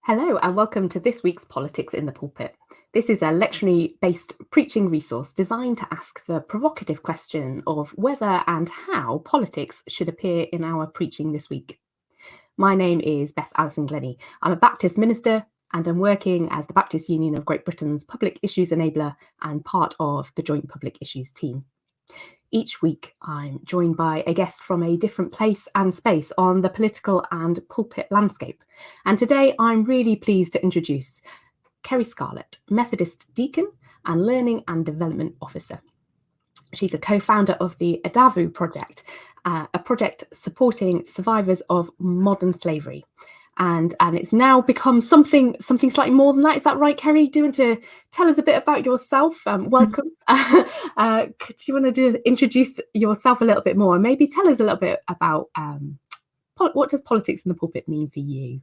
Hello and welcome to this week's Politics in the Pulpit. This is a lectionary-based preaching resource designed to ask the provocative question of whether and how politics should appear in our preaching this week. My name is Beth Allison-Glenny. I'm a Baptist minister and I'm working as the Baptist Union of Great Britain's Public Issues Enabler and part of the Joint Public Issues team. Each week, I'm joined by a guest from a different place and space on the political and pulpit landscape. And today, I'm really pleased to introduce Kerry Scarlett, Methodist Deacon and Learning and Development Officer. She's a co-founder of the Adavu Project, a project supporting survivors of modern slavery. And it's now become something slightly more than that. Is that right, Kerry? Do you want to tell us a bit about yourself? Welcome. Do you want to introduce yourself a little bit more and maybe tell us a little bit about what does politics in the pulpit mean for you?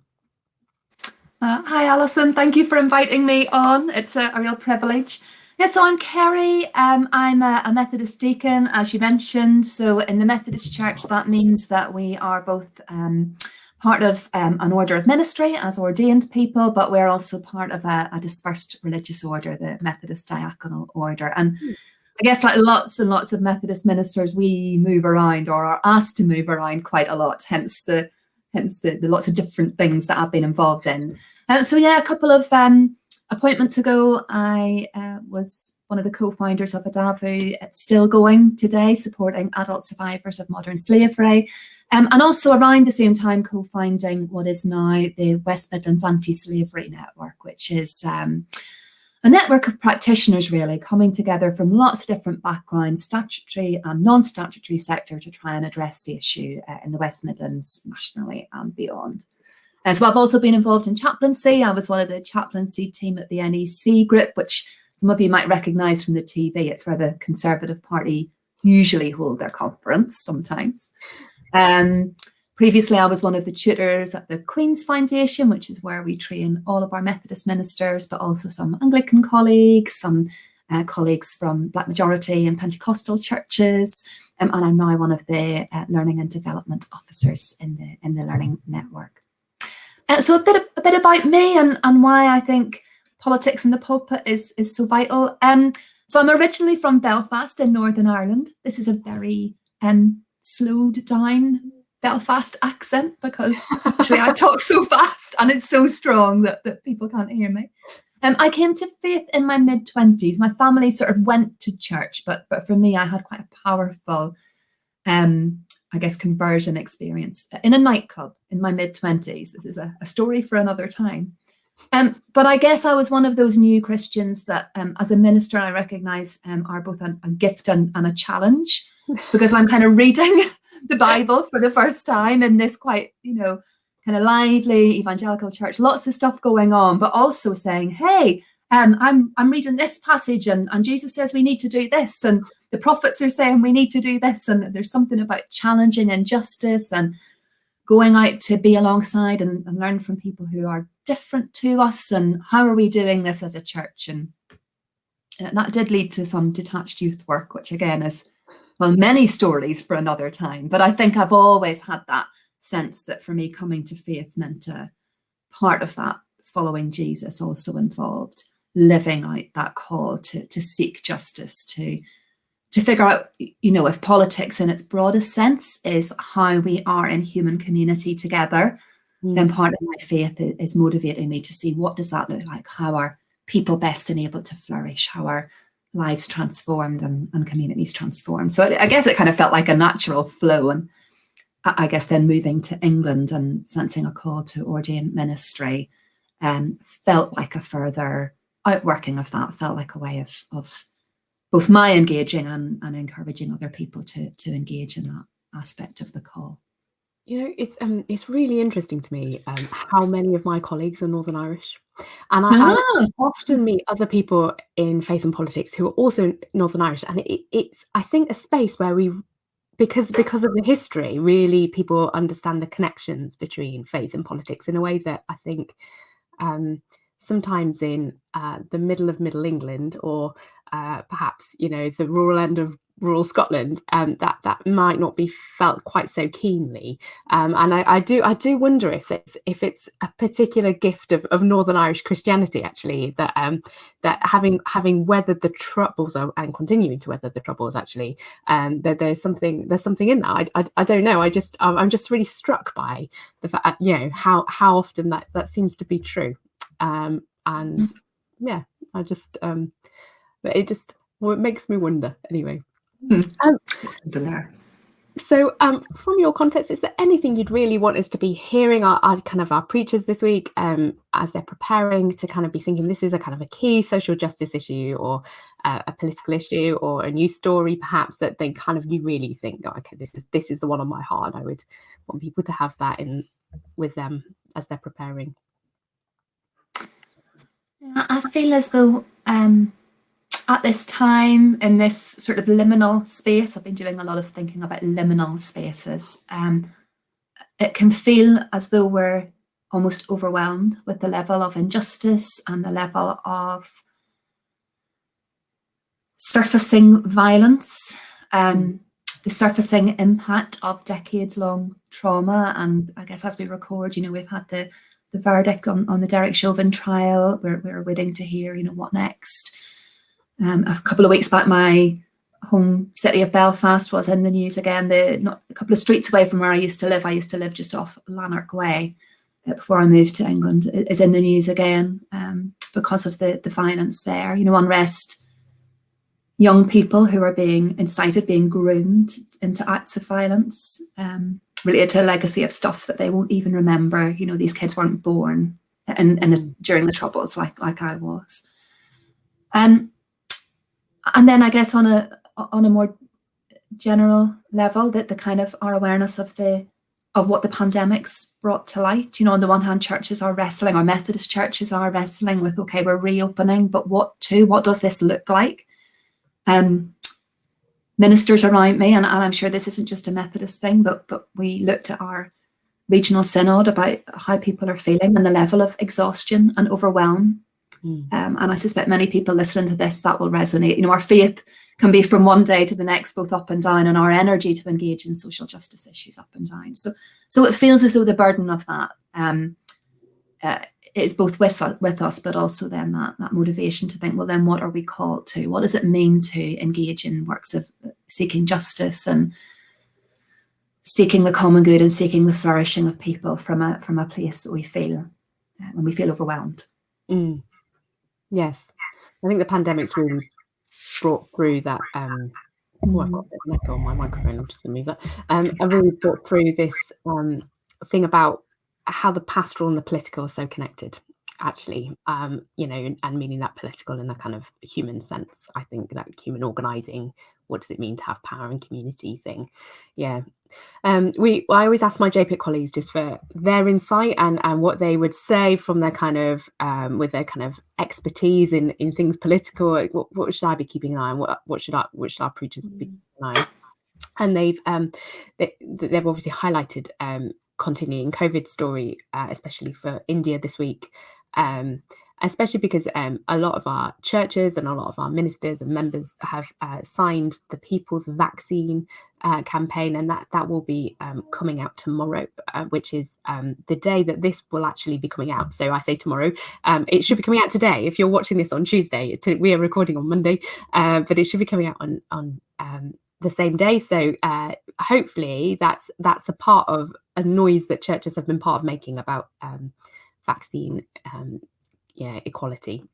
Hi, Alison. Thank you for inviting me on. It's a real privilege. Yeah, so I'm Kerry. I'm a Methodist deacon, as you mentioned. So in the Methodist Church, that means that we are both part of an order of ministry as ordained people, but we're also part of a dispersed religious order, the Methodist Diaconal Order. And I guess like lots and lots of Methodist ministers, we move around or are asked to move around quite a lot, hence the lots of different things that I've been involved in. So yeah, a couple of appointments ago, I was one of the co-founders of Adavu. It's still going today, supporting adult survivors of modern slavery. And also around the same time co-founding what is now the West Midlands Anti-Slavery Network, which is a network of practitioners really coming together from lots of different backgrounds, statutory and non-statutory sector, to try and address the issue in the West Midlands nationally and beyond. So I've also been involved in chaplaincy. I was one of the chaplaincy team at the NEC group, which some of you might recognise from the TV. It's where the Conservative Party usually hold their conference sometimes. Previously, I was one of the tutors at the Queen's Foundation, which is where we train all of our Methodist ministers, but also some Anglican colleagues, some colleagues from Black majority and Pentecostal churches, and I'm now one of the Learning and Development Officers in the Learning Network. So a bit about me and why I think politics in the pulpit is so vital. So I'm originally from Belfast in Northern Ireland. This is a very slowed down Belfast accent because actually I talk so fast and it's so strong that people can't hear me. I came to faith in my mid-20s. My family sort of went to church, but for me, I had quite a powerful, I guess, conversion experience in a nightclub in my mid-20s. This is a story for another time. But I guess I was one of those new Christians that, as a minister, I recognise are both a gift and a challenge, because I'm kind of reading the Bible for the first time in this quite, kind of lively evangelical church, lots of stuff going on, but also saying, hey, I'm reading this passage and Jesus says we need to do this, and the prophets are saying we need to do this, and there's something about challenging injustice and going out to be alongside and learn from people who are different to us, and how are we doing this as a church? And that did lead to some detached youth work, which again is, well, many stories for another time. But I think I've always had that sense that for me, coming to faith meant a part of that following Jesus also involved living out that call to seek justice, to figure out, if politics in its broadest sense is how we are in human community together, then part of my faith is motivating me to see what does that look like? How are people best enabled to flourish? How are lives transformed and communities transformed? So I guess it kind of felt like a natural flow. And I guess then moving to England and sensing a call to ordained ministry felt like a further outworking of that, felt like a way of both my engaging and encouraging other people to engage in that aspect of the call. It's really interesting to me how many of my colleagues are Northern Irish. And I often meet other people in faith and politics who are also Northern Irish. And it's, I think, a space where because of the history, really people understand the connections between faith and politics in a way that I think sometimes in the middle of Middle England or perhaps, the rural end of rural Scotland, that might not be felt quite so keenly, and I do wonder if it's a particular gift of Northern Irish Christianity, actually, that that having weathered the troubles and continuing to weather the troubles, actually, that there's something in that. I don't know. I'm just really struck by the fact, how often that seems to be true, and yeah, it makes me wonder anyway. Something there. So from your context, is there anything you'd really want us to be hearing our preachers this week, as they're preparing to kind of be thinking this is a kind of a key social justice issue, or a political issue, or a news story perhaps that they kind of, you really think, oh, okay, this is the one on my heart. I would want people to have that in with them as they're preparing. I feel as though at this time, in this sort of liminal space, I've been doing a lot of thinking about liminal spaces. It can feel as though we're almost overwhelmed with the level of injustice and the level of surfacing violence, the surfacing impact of decades-long trauma. And I guess as we record, we've had the verdict on the Derek Chauvin trial. We're waiting to hear, what next. A couple of weeks back, my home city of Belfast was in the news again. Not a couple of streets away from where I used to live just off Lanark Way before I moved to England, is in the news again because of the violence there. Unrest, young people who are being incited, being groomed into acts of violence related to a legacy of stuff that they won't even remember. These kids weren't born during the Troubles like I was. And then I guess on a more general level, that the kind of our awareness of what the pandemic's brought to light. On the one hand, churches are wrestling, our Methodist churches are wrestling with, okay, we're reopening, but what does this look like? Ministers around me, and I'm sure this isn't just a Methodist thing, but we looked at our regional synod about how people are feeling and the level of exhaustion and overwhelm. And I suspect many people listening to this, that will resonate. Our faith can be from one day to the next, both up and down, and our energy to engage in social justice issues up and down. So it feels as though the burden of that is both with us, but also then that motivation to think, well, then what are we called to? What does it mean to engage in works of seeking justice and seeking the common good and seeking the flourishing of people from a place that we feel when we feel overwhelmed? Yes, I think the pandemic's really brought through that. I've got a bit of an echo on my microphone. I'm just going to move that. I really brought through this thing about how the pastoral and the political are so connected, actually. And meaning that political in a kind of human sense. I think that human organising. What does it mean to have power and community thing? Yeah. I always ask my JPIT colleagues just for their insight and what they would say from their kind of with their kind of expertise in things political. What should I be keeping an eye on? What should our preachers be keeping an eye on? And they've obviously highlighted continuing COVID story, especially for India this week. Especially because a lot of our churches and a lot of our ministers and members have signed the People's Vaccine campaign, and that will be coming out tomorrow, which is the day that this will actually be coming out. So I say tomorrow, it should be coming out today. If you're watching this on Tuesday, we are recording on Monday, but it should be coming out on the same day. So hopefully that's a part of a noise that churches have been part of making about vaccine equality.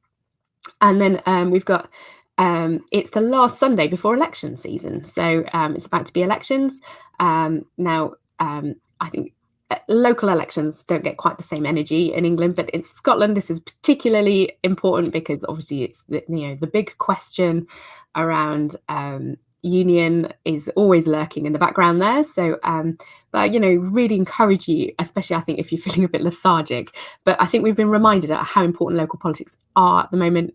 And then we've got it's the last Sunday before election season, so it's about to be elections now. I think local elections don't get quite the same energy in England, but in Scotland this is particularly important because obviously it's the big question around union is always lurking in the background there. So but really encourage you, especially I think if you're feeling a bit lethargic, but I think we've been reminded of how important local politics are at the moment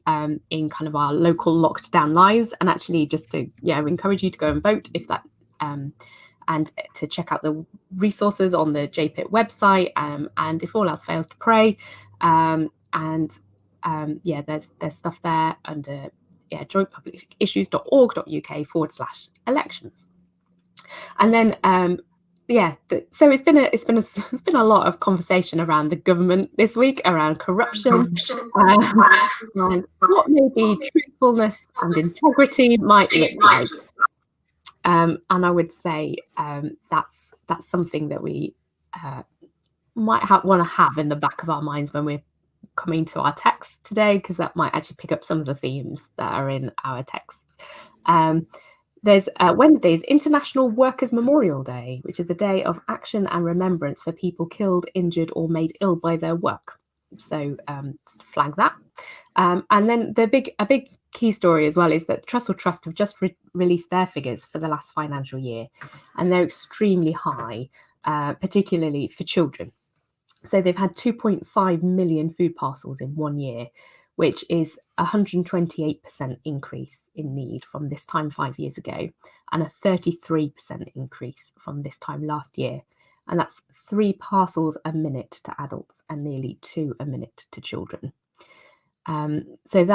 in kind of our local locked down lives, and actually just to encourage you to go and vote if that and to check out the resources on the JPIT website, and if all else fails, to pray, there's stuff there under jointpublicissues.org.uk/elections. And then so it's been a lot of conversation around the government this week, around corruption, and what maybe truthfulness and integrity might look like. And I would say that's something that we might want to have in the back of our minds when we're coming to our text today, because that might actually pick up some of the themes that are in our texts. There's Wednesday's International Workers' Memorial Day, which is a day of action and remembrance for people killed, injured, or made ill by their work. So flag that. And then a big key story as well is that Trussell Trust have just released their figures for the last financial year, and they're extremely high, particularly for children. So they've had 2.5 million food parcels in 1 year, which is a 128% increase in need from this time 5 years ago, and a 33% increase from this time last year. And that's 3 parcels a minute to adults and nearly 2 a minute to children. So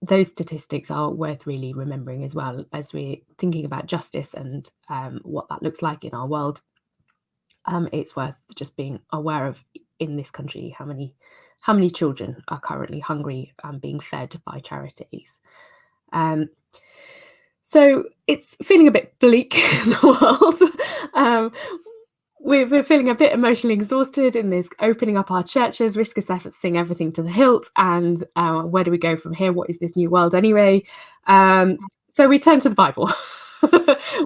those statistics are worth really remembering as well as we're thinking about justice and what that looks like in our world. It's worth just being aware of in this country how many children are currently hungry and being fed by charities. So it's feeling a bit bleak in the world. We're feeling a bit emotionally exhausted in this opening up our churches, risk assessing everything to the hilt, and where do we go from here? What is this new world anyway? So we turn to the Bible.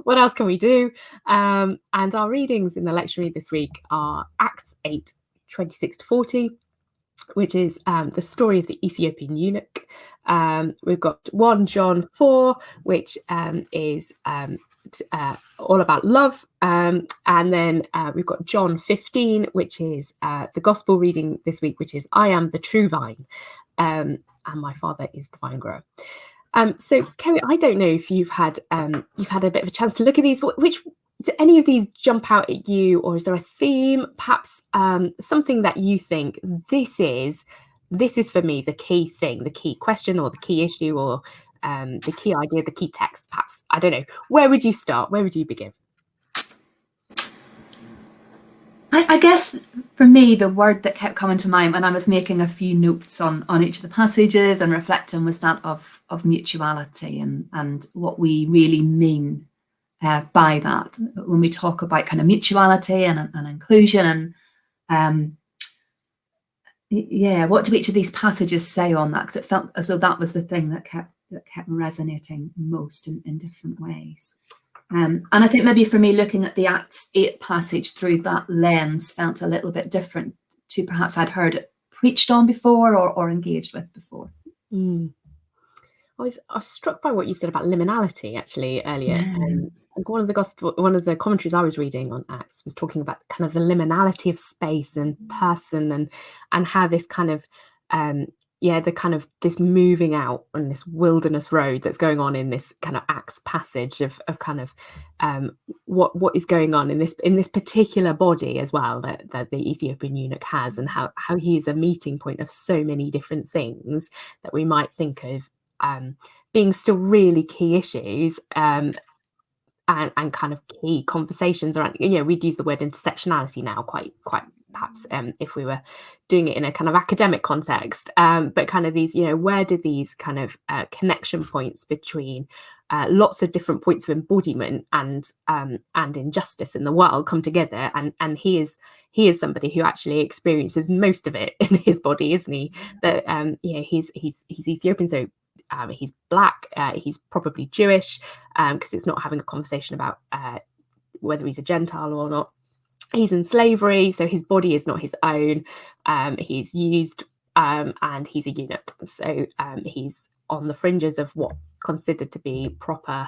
What else can we do? And our readings in the lectionary this week are Acts 8:26-40, which is the story of the Ethiopian eunuch. We've got 1 John 4, which is all about love. And then we've got John 15, which is the gospel reading this week, which is I am the true vine, and my Father is the vine grower. So Kerry, I don't know if you've had a bit of a chance to look at these. Which do any of these jump out at you, or is there a theme, perhaps something that you think this is for me the key thing, the key question, or the key issue, or the key idea, the key text? Perhaps, I don't know. Where would you start? Where would you begin? I guess for me, the word that kept coming to mind when I was making a few notes on each of the passages and reflecting was that of mutuality and what we really mean by that when we talk about kind of mutuality and inclusion and what do each of these passages say on that? Because it felt as though that was the thing that kept resonating most in different ways. And I think maybe for me, looking at the Acts 8 passage through that lens felt a little bit different to perhaps I'd heard it preached on before or engaged with before. I was struck by what you said about liminality actually earlier. And one of the commentaries I was reading on Acts was talking about kind of the liminality of space and person and how this kind of this moving out on this wilderness road that's going on in this kind of Acts passage of kind of what is going on in this particular body as well that the Ethiopian eunuch has, and how he is a meeting point of so many different things that we might think of being still really key issues and kind of key conversations around, we'd use the word intersectionality now quite perhaps if we were doing it in a kind of academic context, but kind of these, where did these kind of connection points between lots of different points of embodiment and injustice in the world come together, and he is somebody who actually experiences most of it in his body, isn't he? That he's Ethiopian, so he's black, he's probably Jewish, because it's not having a conversation about whether he's a Gentile or not. He's in slavery, so his body is not his own. He's used, and he's a eunuch. So he's on the fringes of what considered to be proper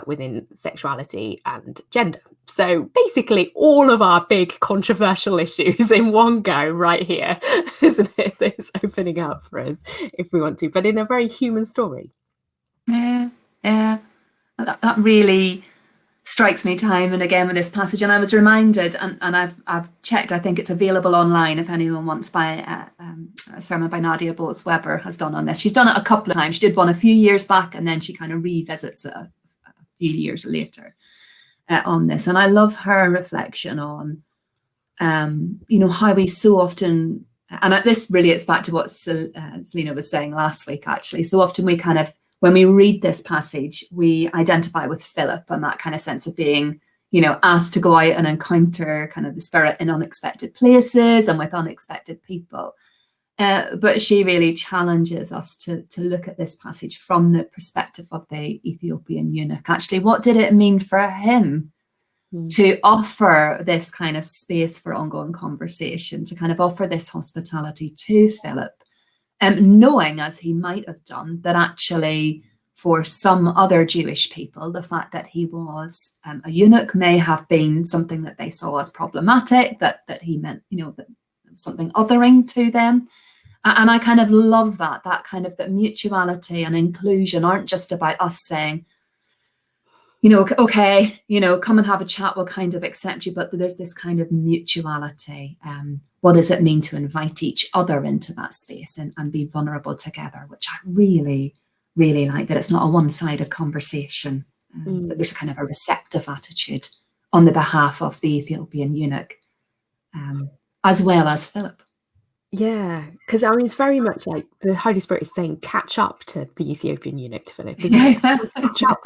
within sexuality and gender. So basically all of our big controversial issues in one go right here, isn't it? It's opening up for us if we want to, but in a very human story. Yeah. That really strikes me time and again with this passage, and I was reminded, and I've checked, I think it's available online if anyone wants by a sermon by Nadia Bolz-Weber has done on this. She's done it a couple of times. She did one a few years back, and then she kind of revisits it a few years later on this. And I love her reflection on, how we so often, and this really it's back to what Selena was saying last week, actually. So often we kind of, when we read this passage, we identify with Philip and that kind of sense of being, asked to go out and encounter kind of the Spirit in unexpected places and with unexpected people. But she really challenges us to look at this passage from the perspective of the Ethiopian eunuch. Actually, what did it mean for him to offer this kind of space for ongoing conversation, to kind of offer this hospitality to Philip, knowing, as he might have done, that actually for some other Jewish people, the fact that he was a eunuch may have been something that they saw as problematic, that he meant, that something othering to them. And I kind of love that kind of that mutuality and inclusion aren't just about us saying, okay, come and have a chat, we'll kind of accept you, but there's this kind of mutuality. What does it mean to invite each other into that space and be vulnerable together, which I really, really like, that it's not a one-sided conversation, that there's a kind of a receptive attitude on the behalf of the Ethiopian eunuch, as well as Philip. Yeah, because it's very much like the Holy Spirit is saying, catch up to the Ethiopian eunuch, to Philip. Catch up,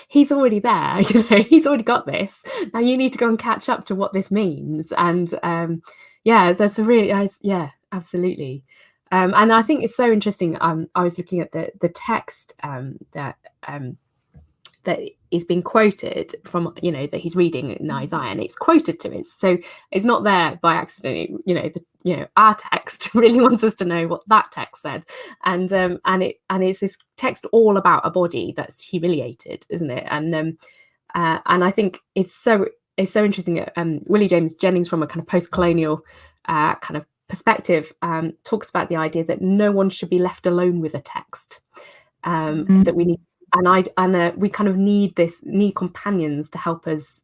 he's already there. He's already got this. Now you need to go and catch up to what this means. And that's a really, absolutely. And I think it's so interesting. I was looking at the text that is being quoted from, that he's reading in Isaiah, and it's quoted to it. So it's not there by accident. Our text really wants us to know what that text said, and it's this text all about a body that's humiliated, isn't it? And I think it's so interesting that Willie James Jennings, from a kind of post-colonial kind of perspective, talks about the idea that no one should be left alone with a text, that we need. And we kind of need companions to help us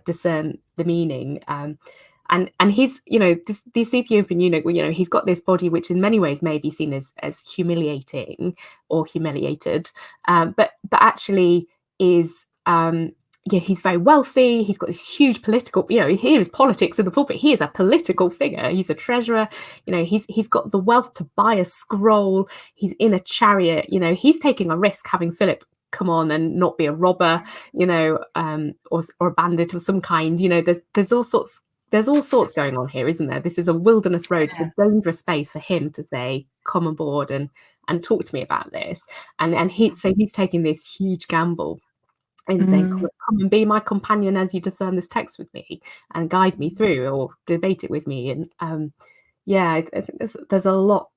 discern the meaning. And he's, this Ethiopian eunuch, he's got this body which in many ways may be seen as humiliating or humiliated, but actually is, he's very wealthy. He's got this huge political, here is politics in the pulpit. He is a political figure. He's a treasurer. He's got the wealth to buy a scroll. He's in a chariot. He's taking a risk having Philip come on and not be a robber, or a bandit of some kind. There's all sorts going on here, isn't there? This is a wilderness road. It's a dangerous space for him to say, come on board and talk to me about this. And he's taking this huge gamble and saying, come and be my companion as you discern this text with me and guide me through or debate it with me. And I think there's a lot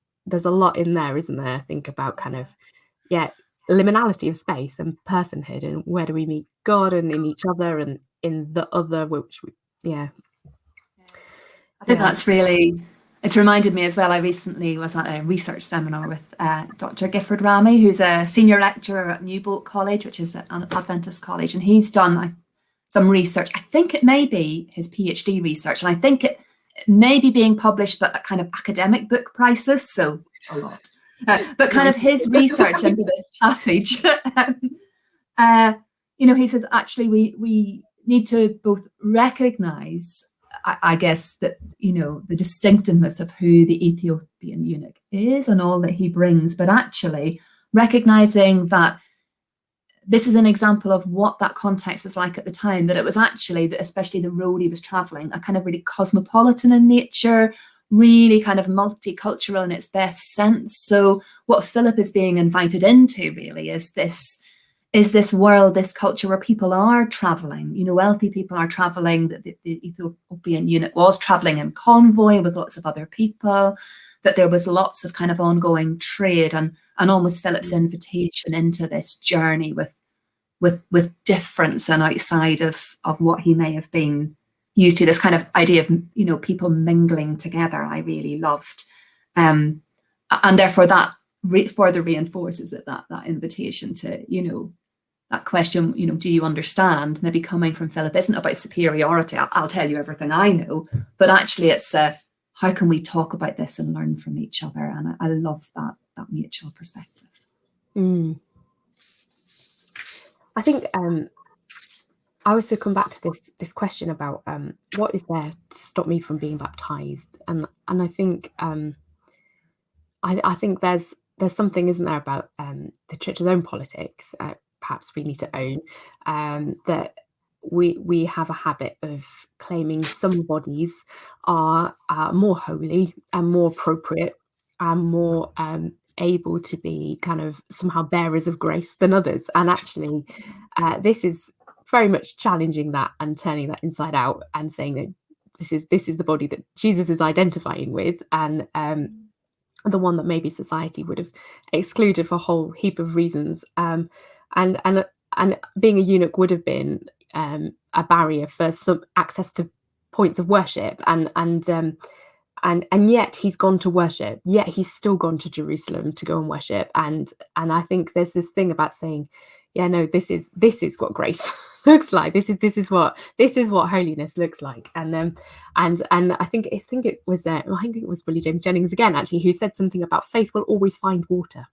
in there, isn't there? I think about kind of, liminality of space and personhood, and where do we meet God and in each other and in the other, I think that's really, it's reminded me as well. I recently was at a research seminar with Dr. Gifford Rami, who's a senior lecturer at Newbolt College, which is an Adventist college, and he's done some research. I think it may be his PhD research, and I think it may be being published, but at kind of academic book prices, so a lot. But kind of his research into this passage, he says, actually, we need to both recognize, I guess, that, the distinctiveness of who the Ethiopian eunuch is and all that he brings, but actually recognizing that this is an example of what that context was like at the time, that it was actually, that especially the road he was traveling, a kind of really cosmopolitan in nature, really kind of multicultural in its best sense. So what Philip is being invited into really is this world, this culture where people are traveling, wealthy people are traveling, that the Ethiopian eunuch was traveling in convoy with lots of other people, that there was lots of kind of ongoing trade and almost Philip's invitation into this journey with difference and outside of what he may have been used to, this kind of idea of, people mingling together, I really loved. And therefore that further reinforces that invitation to, that question, do you understand? Maybe coming from Philip isn't about superiority. I'll tell you everything I know, but actually it's how can we talk about this and learn from each other? And I love that mutual perspective. I think I also come back to this question about what is there to stop me from being baptized, and I think I think there's something, isn't there, about the church's own politics. Perhaps we need to own that we have a habit of claiming some bodies are more holy and more appropriate and more able to be kind of somehow bearers of grace than others, and actually this is very much challenging that and turning that inside out and saying that this is the body that Jesus is identifying with, and the one that maybe society would have excluded for a whole heap of reasons, and being a eunuch would have been a barrier for some access to points of worship, and yet he's gone to worship, yet he's still gone to Jerusalem to go and worship, and I think there's this thing about saying, yeah, no, this is what grace looks like. This is what holiness looks like. And I think it was Willie James Jennings again, actually, who said something about faith will always find water.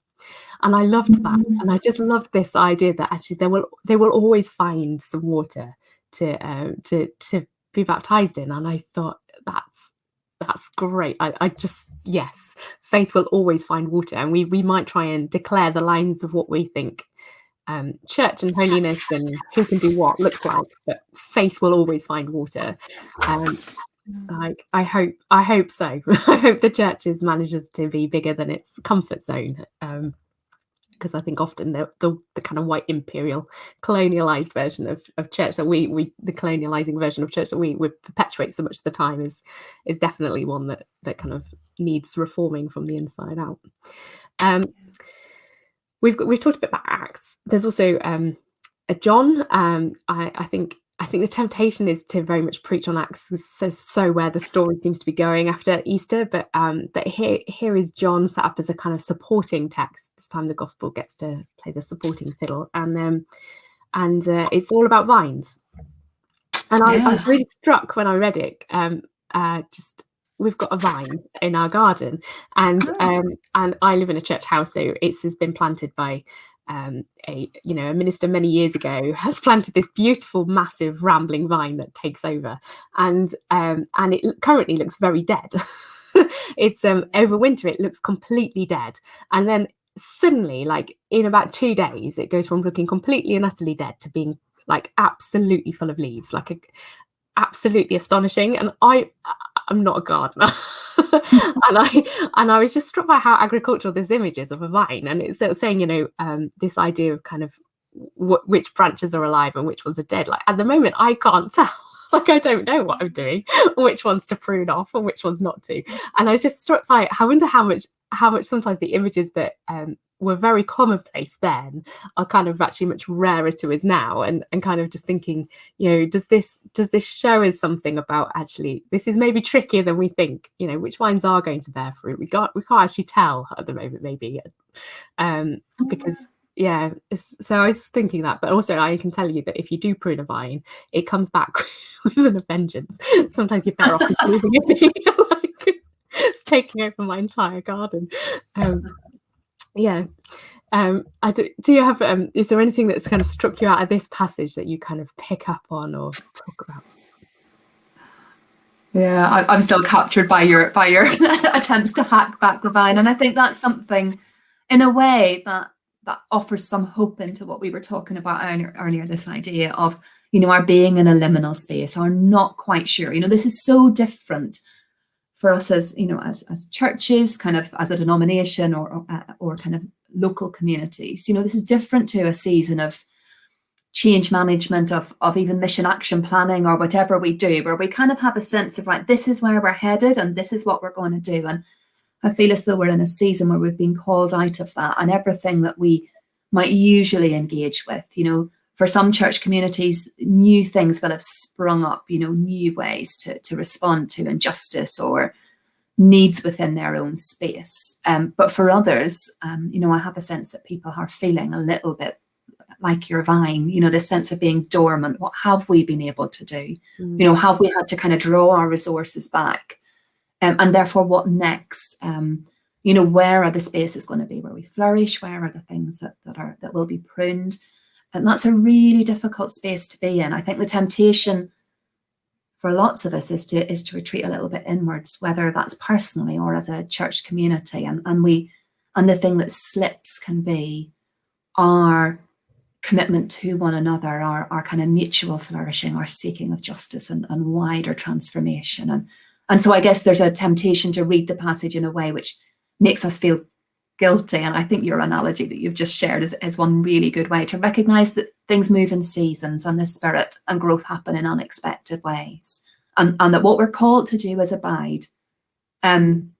And I loved that, and I just loved this idea that actually they will always find some water to be baptized in. And I thought that's great. I just, yes, faith will always find water, and we might try and declare the lines of what we think church and holiness and who can do what looks like, but faith will always find water. Like I hope so. I hope the churches manages to be bigger than its comfort zone, because I think often the kind of white imperial colonialized version of church that the colonializing version of church that we perpetuate so much of the time is definitely one that kind of needs reforming from the inside out. We've talked a bit about Acts. There's also a John. I think the temptation is to very much preach on Acts, so where the story seems to be going after Easter. But here is John set up as a kind of supporting text. This time the gospel gets to play the supporting fiddle, and it's all about vines. And I was really struck when I read it. We've got a vine in our garden, and I live in a church house, so it's been planted by a minister many years ago has planted this beautiful, massive, rambling vine that takes over, and it currently looks very dead. It's over winter it looks completely dead, and then suddenly, like in about 2 days, it goes from looking completely and utterly dead to being like absolutely full of leaves, absolutely astonishing. And I'm not a gardener. and I was just struck by how agricultural this image is of a vine, and it's sort of saying, this idea of kind of which branches are alive and which ones are dead. Like at the moment I can't tell. Like I don't know what I'm doing, which ones to prune off and which ones not to. And I was just struck by I wonder how much sometimes the images that were very commonplace then are kind of actually much rarer to us now, and kind of just thinking, does this show us something about actually this is maybe trickier than we think, which vines are going to bear fruit. We can't actually tell at the moment, maybe, because so I was thinking that. But also I can tell you that if you do prune a vine, it comes back with a vengeance. Sometimes you're better off leaving it. It's taking over my entire garden. Do you have is there anything that's kind of struck you out of this passage that you kind of pick up on or talk about? Yeah, I'm still captured by your attempts to hack back the vine, and I think that's something in a way that offers some hope into what we were talking about earlier, this idea of our being in a liminal space, or not quite sure. This is so different for us as as churches, kind of as a denomination, or kind of local communities. This is different to a season of change management, of even mission action planning, or whatever we do, where we kind of have a sense of, right, this is where we're headed and this is what we're going to do. And I feel as though we're in a season where we've been called out of that, and everything that we might usually engage with. For some church communities, new things will have sprung up, new ways to respond to injustice or needs within their own space. But for others, I have a sense that people are feeling a little bit like your vine, this sense of being dormant. What have we been able to do? Have we had to kind of draw our resources back and therefore what next? You know, where are the spaces going to be where we flourish? Where are the things that will be pruned? And that's a really difficult space to be in. I think the temptation for lots of us is to retreat a little bit inwards, whether that's personally or as a church community. And the thing that slips can be our commitment to one another, our kind of mutual flourishing, our seeking of justice and wider transformation. And so I guess there's a temptation to read the passage in a way which makes us feel guilty. And I think your analogy that you've just shared is one really good way to recognize that things move in seasons and the Spirit and growth happen in unexpected ways. And that what we're called to do is abide. And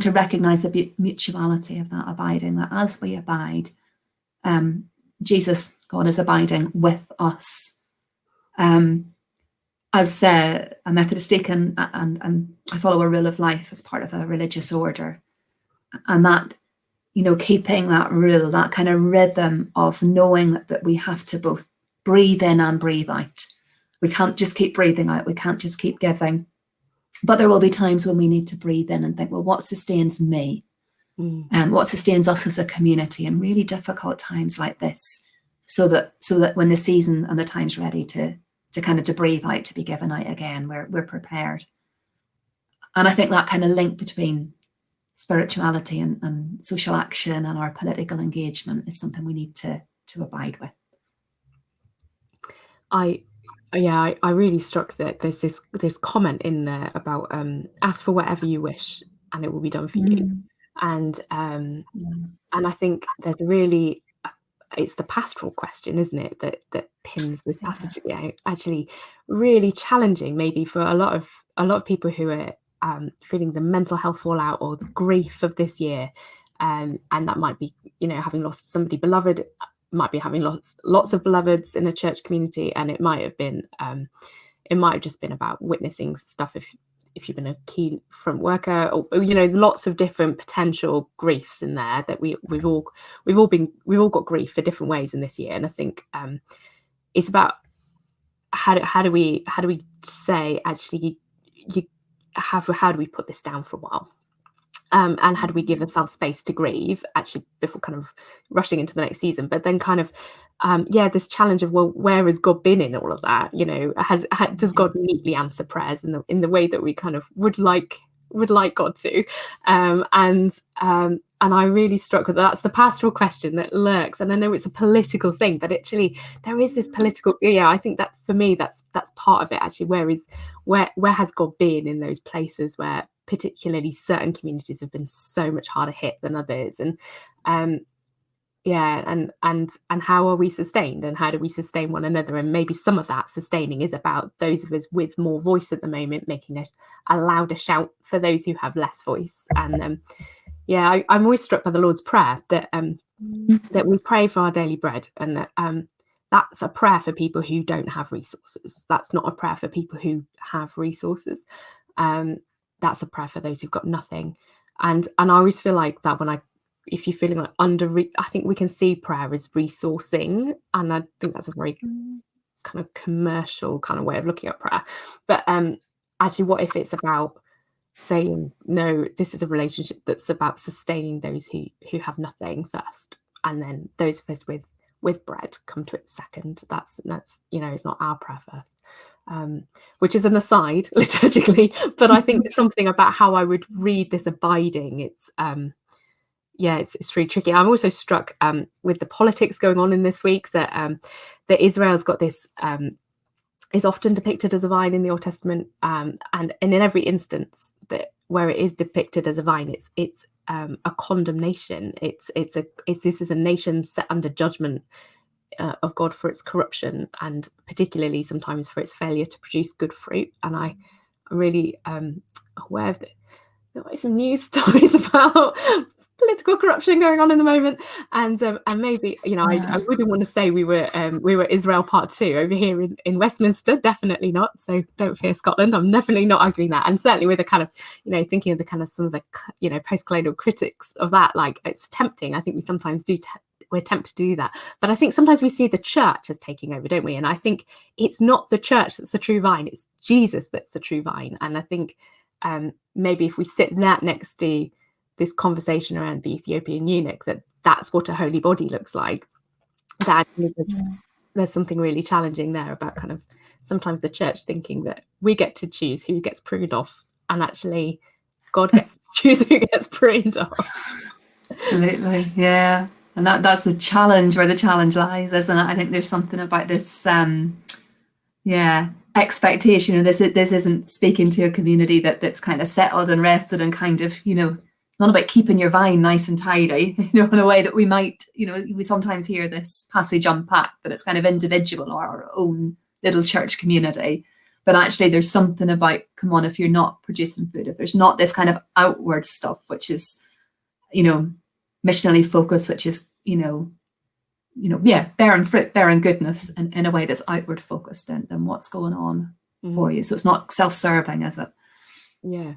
to recognize the mutuality of that abiding, that as we abide, Jesus, God, is abiding with us. As a Methodist Deacon, and I follow a rule of life as part of a religious order. And that, you know, keeping that rule, that kind of rhythm of knowing that we have to both breathe in and breathe out. We can't just keep breathing out. We can't just keep giving. But there will be times when we need to breathe in and think, well, what sustains me? And what sustains us as a community in really difficult times like this, so that when the season and the time's ready to breathe out, to be given out again, we're prepared. And I think that kind of link between spirituality and social action and our political engagement is something we need to abide with. I really struck that there's this comment in there about ask for whatever you wish and it will be done for you. And I think there's really, it's the pastoral question, isn't it, that pins this passage out. Actually, really challenging, maybe for a lot of people who are feeling the mental health fallout or the grief of this year, and that might be, you know, having lost somebody beloved, might be having lots of beloveds in a church community, and it might have just been about witnessing stuff if you've been a key front worker, or, you know, lots of different potential griefs in there that we've all got grief for different ways in this year. And I think it's about how do we say, actually, how do we put this down for a while, and how do we give ourselves space to grieve, actually, before kind of rushing into the next season? But then kind of this challenge of, well, where has God been in all of that? You know, does God neatly answer prayers in the way that we kind of would like God to? And I really struck with that's the pastoral question that lurks. And I know it's a political thing, but actually there is this political. Yeah, I think that for me that's part of it. Actually, where has God been in those places where particularly certain communities have been so much harder hit than others? And and how are we sustained, and how do we sustain one another? And maybe some of that sustaining is about those of us with more voice at the moment making a louder shout for those who have less voice. And I'm always struck by the Lord's Prayer that we pray for our daily bread, and that that's a prayer for people who don't have resources. That's not a prayer for people who have resources. That's a prayer for those who've got nothing. And I always feel like that if you're feeling like I think we can see prayer as resourcing, and I think that's a very kind of commercial kind of way of looking at prayer. But actually, what if it's about saying, no, this is a relationship that's about sustaining those who have nothing first, and then those of us with bread come to it second. That's you know, it's not our prayer first, which is an aside liturgically, but I think it's something about how I would read this abiding. It's really tricky. I'm also struck with the politics going on in this week that Israel's got this is often depicted as a vine in the Old Testament, and in every instance that where it is depicted as a vine, it's a condemnation. This is a nation set under judgment of God for its corruption, and particularly sometimes for its failure to produce good fruit. And I really aware of there are some news stories about political corruption going on in the moment, and maybe, you know, I wouldn't want to say we were Israel part 2 over here in Westminster, definitely not. So don't fear Scotland. I'm definitely not arguing that, and certainly with a kind of, you know, thinking of the kind of some of the, you know, post-colonial critics of that, like, it's tempting. I think we sometimes we're tempted to do that, but I think sometimes we see the church as taking over, don't we? And I think it's not the church that's the true vine, it's Jesus that's the true vine. And I think maybe if we sit that next to this conversation around the Ethiopian eunuch, that's what a holy body looks like, that there's something really challenging there about kind of sometimes the church thinking that we get to choose who gets pruned off, and actually God gets to choose who gets pruned off. Absolutely, yeah. And that's the challenge, where the challenge lies, isn't it? I think there's something about this, expectation. This isn't speaking to a community that's kind of settled and rested and kind of, not about keeping your vine nice and tidy, in a way that we might, we sometimes hear this passage unpacked, that it's kind of individual or our own little church community. But actually there's something about, come on, if you're not producing food, if there's not this kind of outward stuff, which is, missionally focused, which is, bearing fruit, bearing goodness in a way that's outward focused, then what's going on for you? So it's not self-serving, is it? Yeah.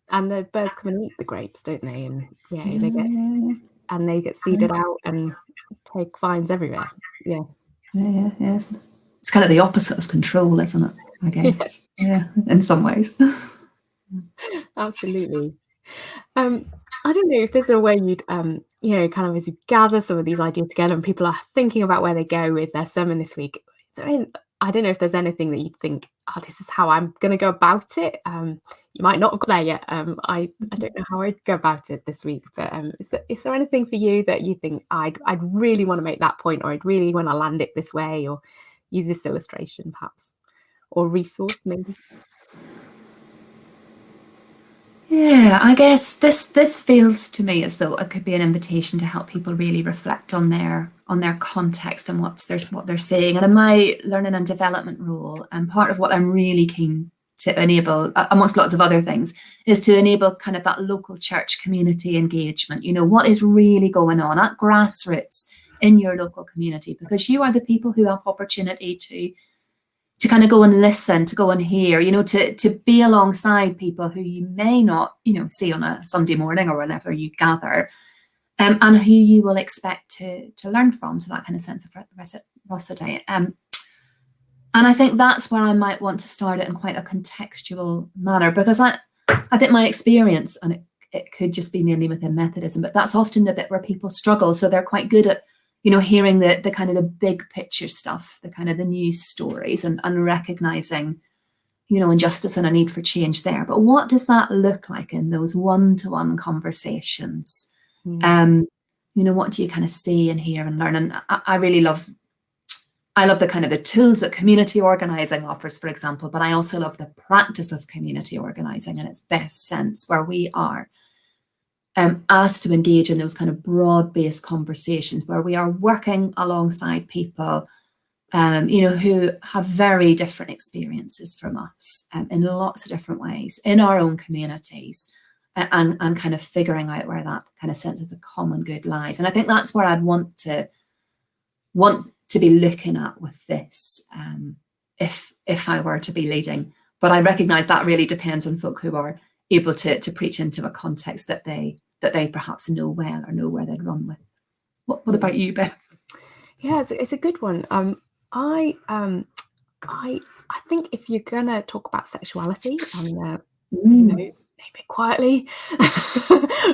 And the birds come and eat the grapes, don't they? And they get seeded out and take vines everywhere. Yeah. It's kind of the opposite of control, isn't it? I guess. Yeah, in some ways. Absolutely. I don't know if there's a way you'd, kind of as you gather some of these ideas together and people are thinking about where they go with their sermon this week, I don't know if there's anything that you'd think, this is how I'm going to go about it. You might not have got there yet. I don't know how I'd go about it this week, but is there anything for you that you think I'd really want to make that point, or I'd really want to land it this way, or use this illustration perhaps, or resource maybe? Yeah, I guess this feels to me as though it could be an invitation to help people really reflect on their context and what they're saying. And in my learning and development role, and part of what I'm really keen to enable, amongst lots of other things, is to enable kind of that local church community engagement. What is really going on at grassroots in your local community, because you are the people who have opportunity to kind of go and listen, to go and hear, to be alongside people who you may not, see on a Sunday morning or whenever you gather, and who you will expect to learn from. So that kind of sense of reciprocity. And I think that's where I might want to start it in quite a contextual manner, because I think my experience, and it could just be mainly within Methodism, but that's often the bit where people struggle. So they're quite good at hearing the kind of the big picture stuff, the kind of the news stories, and recognizing, injustice and a need for change there. But what does that look like in those one-to-one conversations? What do you kind of see and hear and learn? And I really love the kind of the tools that community organizing offers, for example, but I also love the practice of community organizing in its best sense, where we are asked to engage in those kind of broad-based conversations, where we are working alongside people, who have very different experiences from us, in lots of different ways in our own communities, and kind of figuring out where that kind of sense of the common good lies. And I think that's where I'd want to be looking at with this, if I were to be leading. But I recognize that really depends on folk who are able to preach into a context that they perhaps know well, or know where they'd run with. What about you, Beth? Yeah, it's a good one. I think if you're gonna talk about sexuality, and maybe quietly,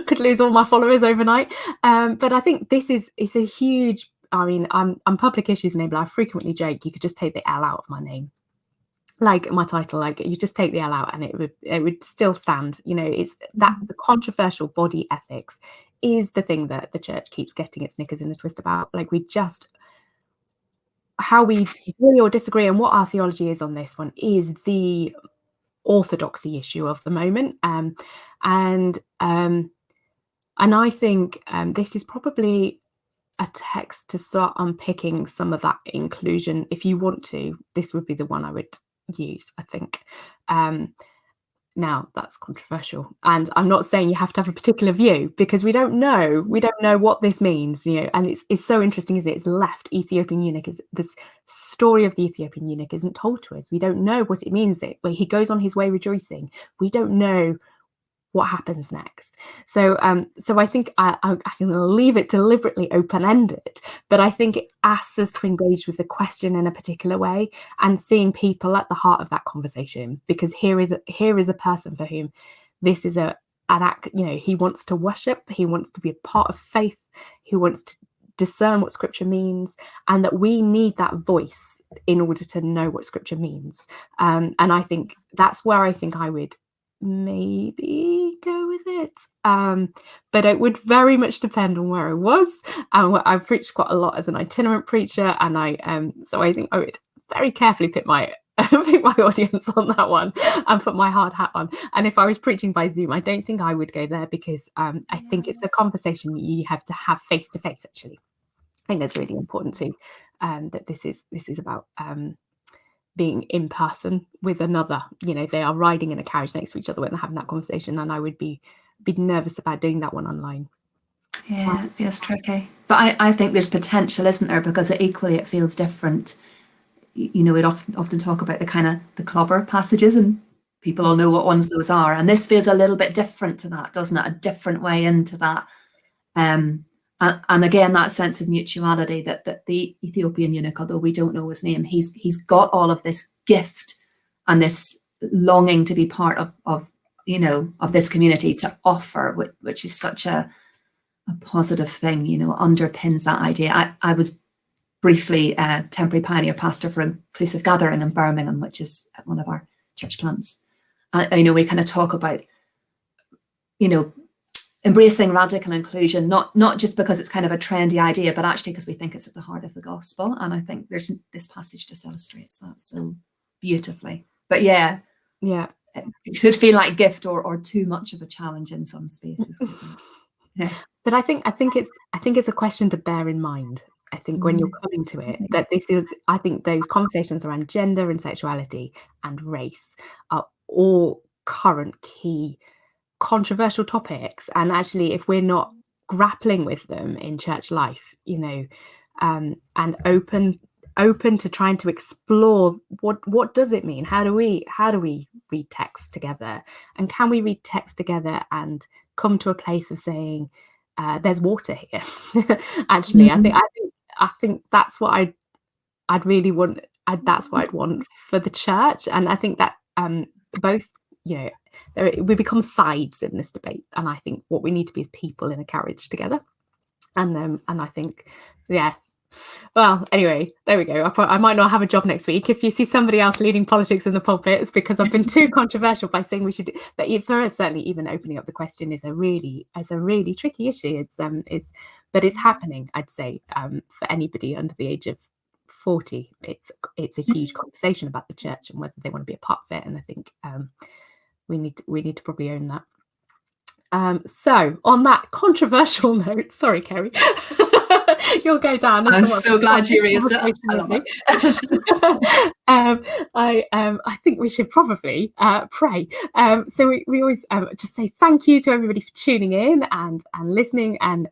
could lose all my followers overnight. But I think it's a huge. I mean, I'm public issues enabler. I frequently joke you could just take the L out of my name, like my title, like you just take the L out and it would still stand. It's that the controversial body ethics is the thing that the church keeps getting its knickers in a twist about. Like, we just, how we agree or disagree and what our theology is on this one is the orthodoxy issue of the moment. And I think this is probably a text to start unpicking some of that inclusion. If you want to, this would be the one I would use, I think. Now that's controversial, and I'm not saying you have to have a particular view, because we don't know what this means, and it's so interesting, is it's left Ethiopian eunuch, is this story of the Ethiopian eunuch isn't told to us. We don't know what it means, that where he goes on his way rejoicing. We don't know what happens next? So I think I can leave it deliberately open-ended, but I think it asks us to engage with the question in a particular way and seeing people at the heart of that conversation, because here is a person for whom this is an act, he wants to worship, he wants to be a part of faith, he wants to discern what scripture means, and that we need that voice in order to know what scripture means. And I think that's where I think I would maybe go with it, but it would very much depend on where I was. And I preached quite a lot as an itinerant preacher, and so I think I would very carefully pick my audience on that one and put my hard hat on. And if I was preaching by Zoom, I don't think I would go there, because I think it's a conversation you have to have face to face. Actually, I think that's really important too. That this is about being in person with another. They are riding in a carriage next to each other when they're having that conversation, and I would be nervous about doing that one online. Yeah, it feels tricky, but I think there's potential, isn't there? Because it feels different. We'd often talk about the clobber passages, and people all know what ones those are, and this feels a little bit different to that, doesn't it? A different way into that. And again, that sense of mutuality that the Ethiopian eunuch, although we don't know his name, he's got all of this gift and this longing to be part of this community, to offer, which is such a positive thing, underpins that idea. I was briefly a temporary pioneer pastor for a place of gathering in Birmingham, which is one of our church plants. We kind of talk about, embracing radical inclusion, not just because it's kind of a trendy idea, but actually because we think it's at the heart of the gospel. And I think this passage just illustrates that so beautifully. But yeah, it could feel like gift or too much of a challenge in some spaces. Yeah. But I think it's a question to bear in mind. I think when you're coming to it, that I think those conversations around gender and sexuality and race are all current key controversial topics, and actually if we're not grappling with them in church life, and open to trying to explore what does it mean, how do we read text together, and can we read text together and come to a place of saying there's water here. Actually, I think that's what I'd really want. That's what I'd want for the church, and I think that both we become sides in this debate, and I think what we need to be is people in a carriage together. And I think, well, anyway, there we go. I might not have a job next week. If you see somebody else leading politics in the pulpit, it's because I've been too controversial by saying we should. But for us, certainly, even opening up the question is a really tricky issue. But it's happening. I'd say for anybody under the age of 40, it's a huge conversation about the church and whether they want to be a part of it. And I think we need to probably own that. So on that controversial note, sorry, Kerry, you'll go down. I'm so glad you raised it. I think we should probably pray. So we always just say thank you to everybody for tuning in and listening. And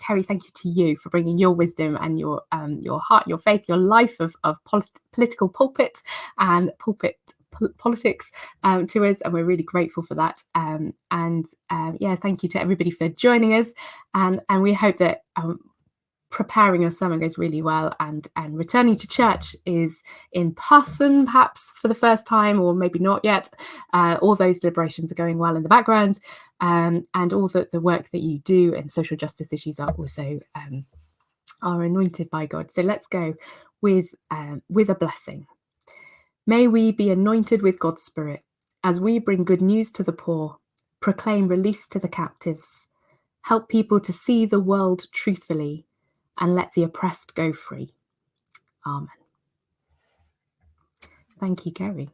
Kerry, thank you to you for bringing your wisdom and your heart, your faith, your life of political pulpit and pulpit politics to us, and we're really grateful for that. Thank you to everybody for joining us, and we hope that preparing your sermon goes really well, and returning to church is in person, perhaps for the first time, or maybe not yet. All those deliberations are going well in the background, and all the work that you do in social justice issues are also are anointed by God. So let's go with a blessing. May we be anointed with God's Spirit as we bring good news to the poor, proclaim release to the captives, help people to see the world truthfully, and let the oppressed go free. Amen. Thank you, Kerry.